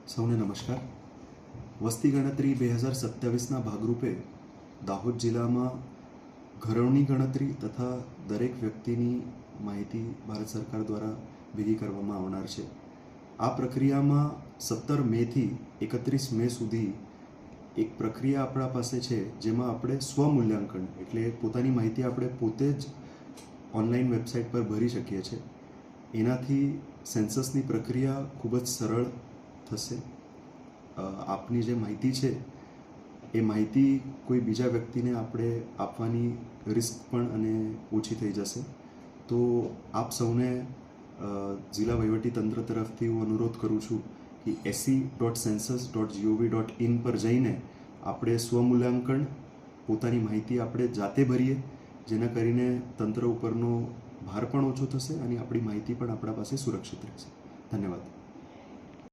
સૌને નમસ્કાર. વસ્તી ગણતરી 2027ના ભાગરૂપે દાહોદ જિલ્લામાં ઘરોની ગણતરી તથા દરેક વ્યક્તિની માહિતી ભારત સરકાર દ્વારા ભેગી કરવામાં આવનાર છે. આ પ્રક્રિયામાં 17 મેથી 31 મે સુધી એક પ્રક્રિયા આપણા પાસે છે, જેમાં આપણે સ્વમૂલ્યાંકન એટલે પોતાની માહિતી આપણે પોતે જ ઓનલાઈન વેબસાઇટ પર ભરી શકીએ છીએ. એનાથી સેન્સસની પ્રક્રિયા ખૂબ જ સરળ થશે. આપની જે માહિતી છે એ માહિતી કોઈ બીજા વ્યક્તિને આપણે આપવાની રિસ્ક પણ અને ઓછી થઈ જશે. તો આપ સૌને જિલ્લા વહીવટીતંત્ર તરફથી હું અનુરોધ કરું છું કે se.census.gov.in પર જઈને આપણે સ્વમૂલ્યાંકન પોતાની માહિતી આપણે જાતે ભરીએ, જેના કરીને તંત્ર ઉપરનો ભાર પણ ઓછો થશે અને આપણી માહિતી પણ આપણા પાસે સુરક્ષિત રહેશે. ધન્યવાદ.